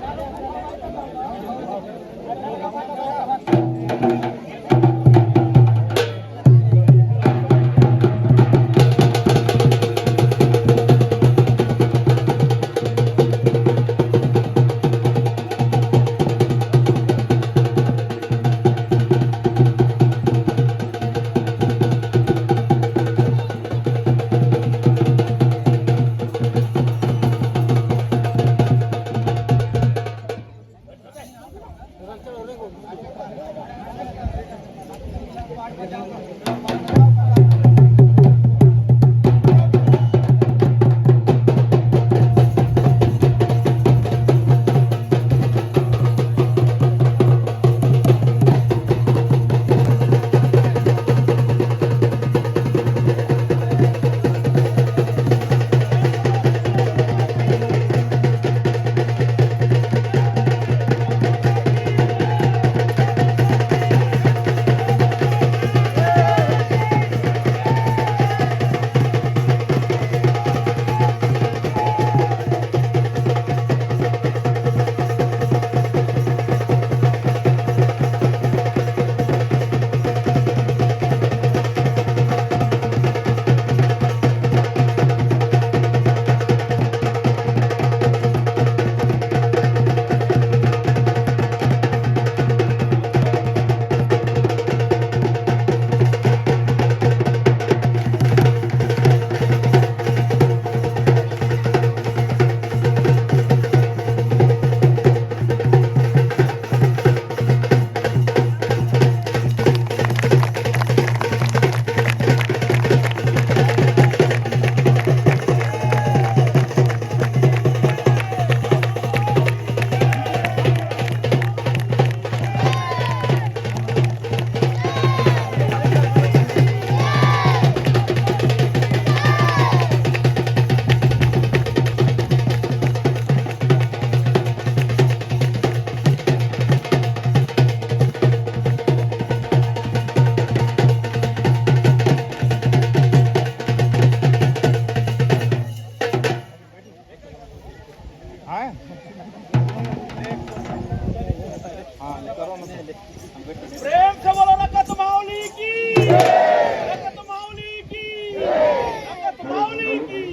प्रेम से बोलो रकत माउली की, रकत माउली की, रकत माउली की।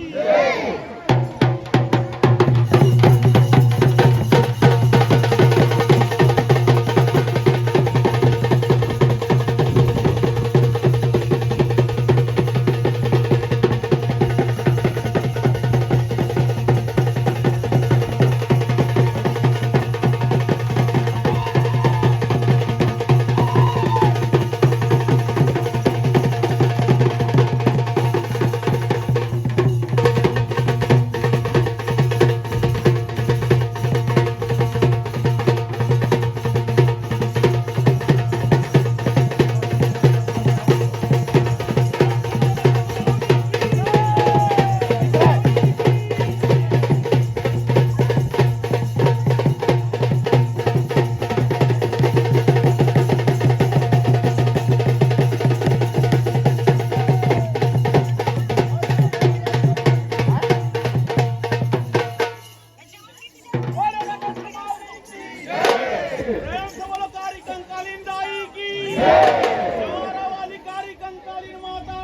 प्रेम से बोलो कारी कंकालीन दाई की, चारा वाली कारी कंकालीन माता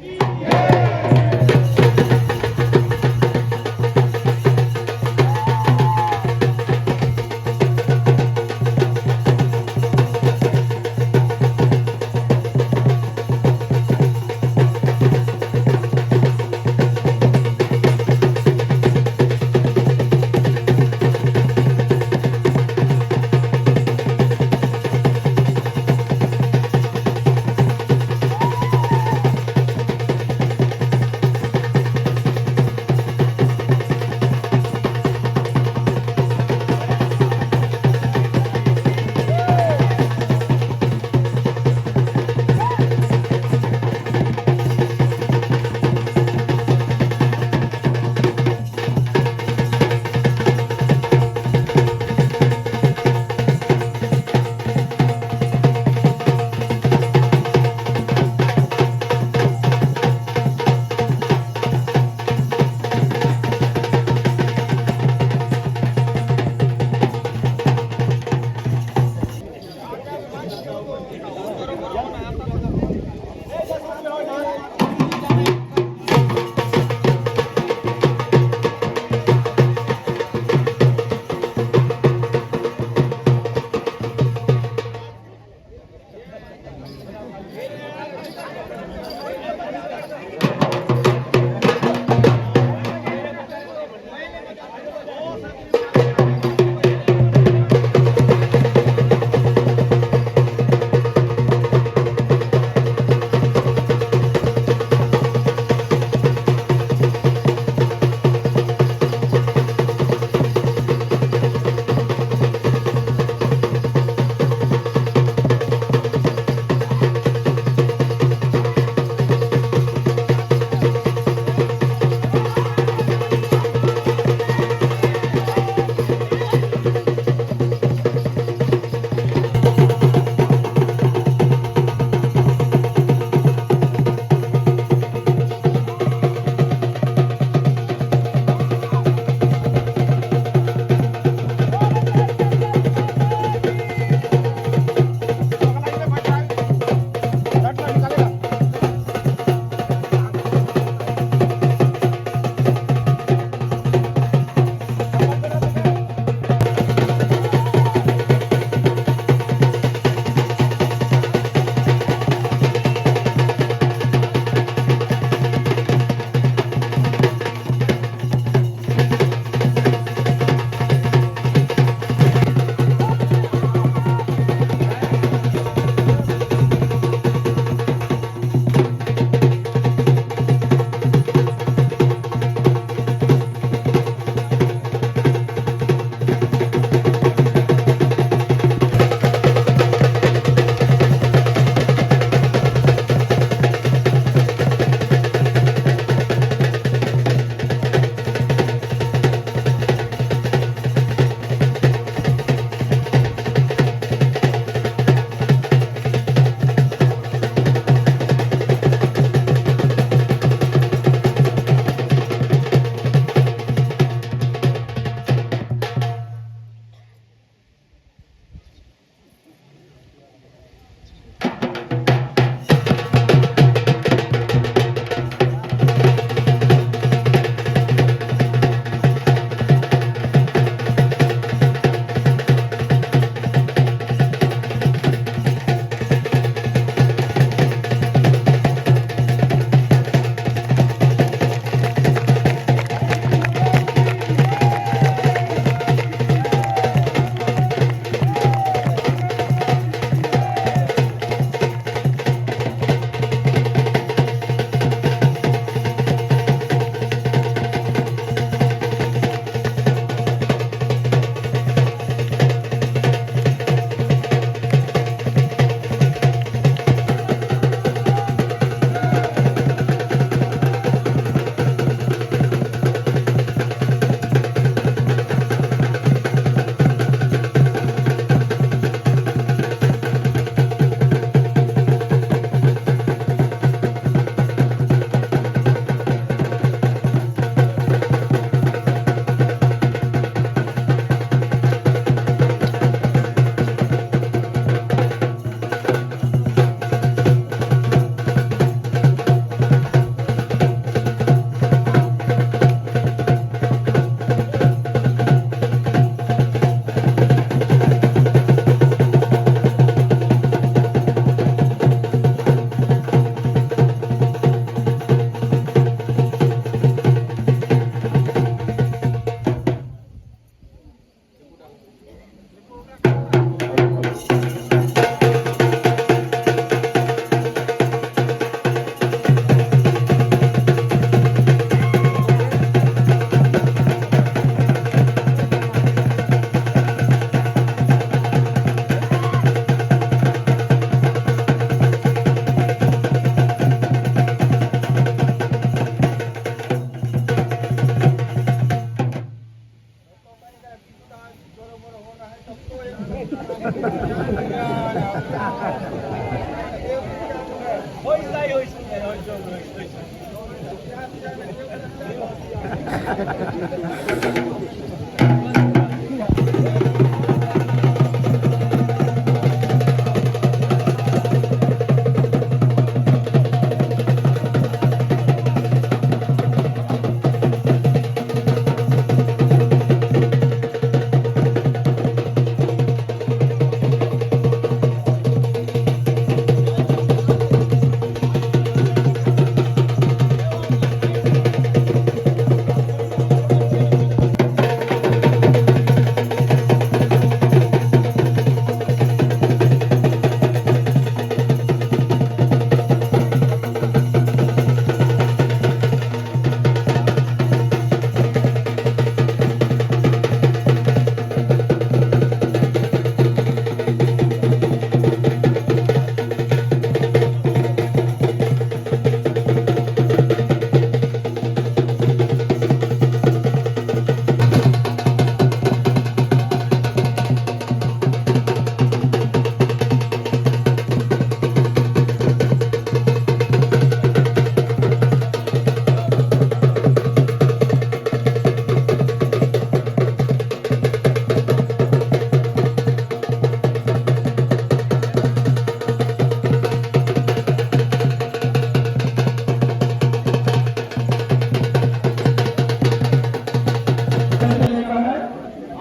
की।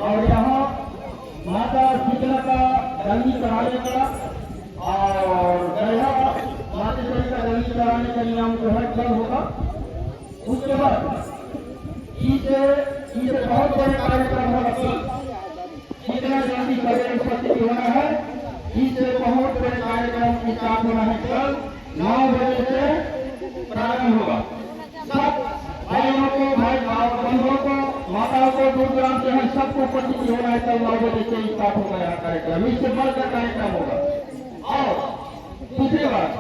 और यहाँ माता शीतला का रंगी चढ़ाने का और गया मातेश्वरी का रंगी चढ़ाने का नियम जो है कल होगा। उसके बाद इसे बहुत बड़े कार्यक्रम होगा। जितना जल्दी सवेरे उपस्थित होना है, इससे बहुत बड़े कार्यक्रम स्टार्ट होना है। कल 9 बजे से प्रारंभ होगा। सब भाइयों को, भाई बंधुओं को, माताओं को, दूर दराज से हैं सबको उपस्थित होना है। कल 9 बजे से स्टार्ट होगा यहाँ कार्यक्रम। इससे बढ़कर कार्यक्रम होगा। और दूसरी बात,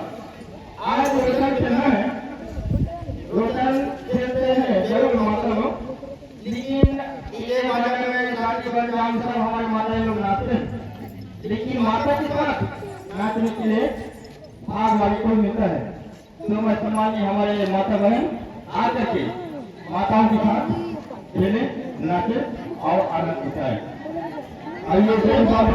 आज रोशन खेलना है, रोशन खेलते हैं जरूर माता लोग, लेकिन ये बजाने में शादी बजाम सब हमारी माताएं लोग नाचते हैं, लेकिन माता के साथ नाचने के लिए भाग वाली को मिलता है। तो मैं सम्मानीय हमारे माता बहन आकर के माताओं के साथ खेले, नाचे और आनंद उठाए। आइए जय बाबा।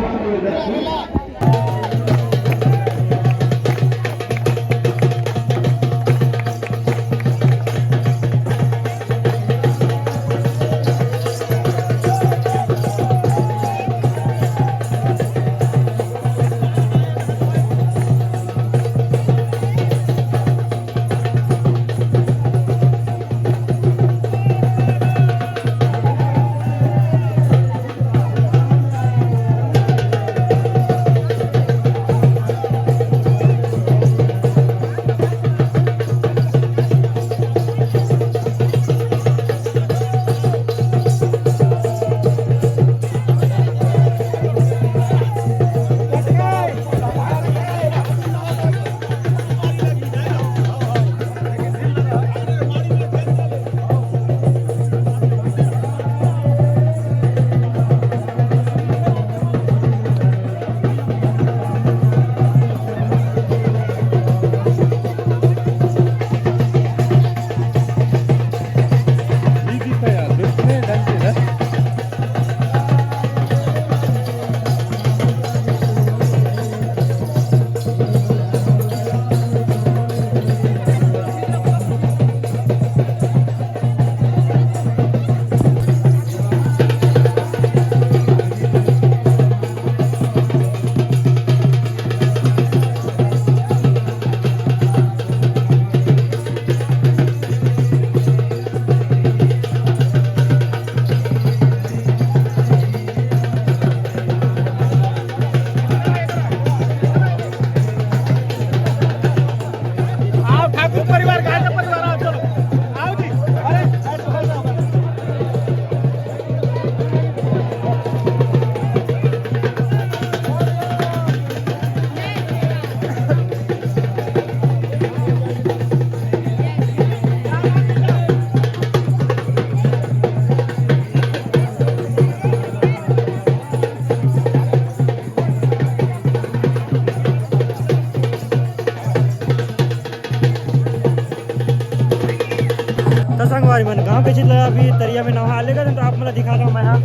कशी अभी दरिया में नहा लेगा तो आप मला दिखा दो मैं हाँ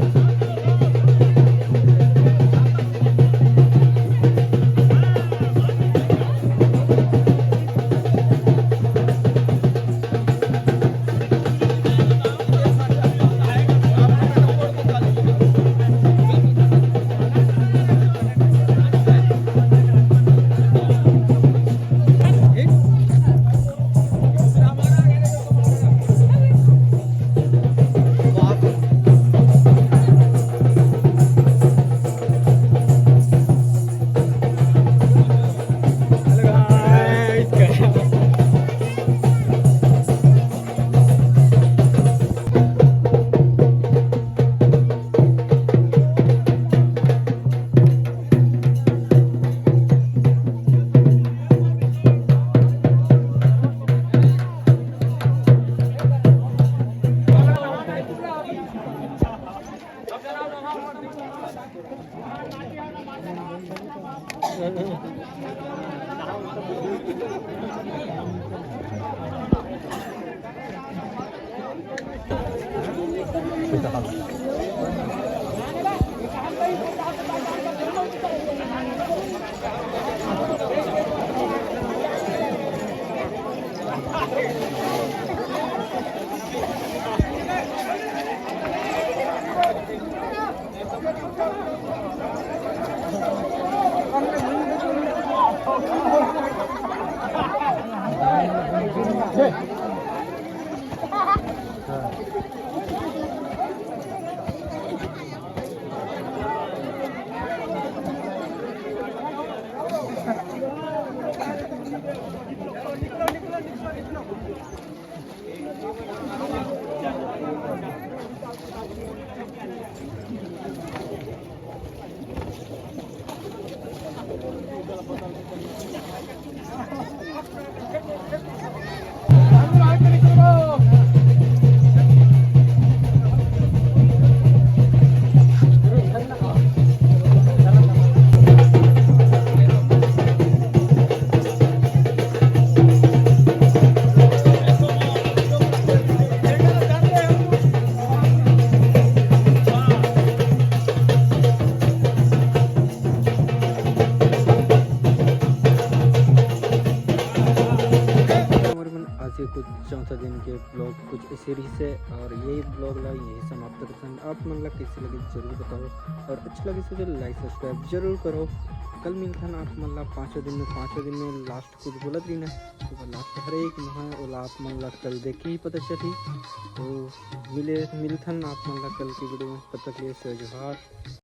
कुछ चौथा दिन के ब्लॉग कुछ सीरीज है और यही ब्लॉग ला यही समाप्त करते हैं। आप मन ला कैसे लगे जरूर बताओ और अच्छा लगे तो लाइक सब्सक्राइब जरूर करो। कल मिलता ना आप मन ला 5 दिन में लास्ट कुछ बोलत रही ना तो लास्ट हर एक महा और आप मन ला कल देख के ही पता चली। तो मिलता आप मन ला कल की वीडियो में, तब तक लिए जोहार।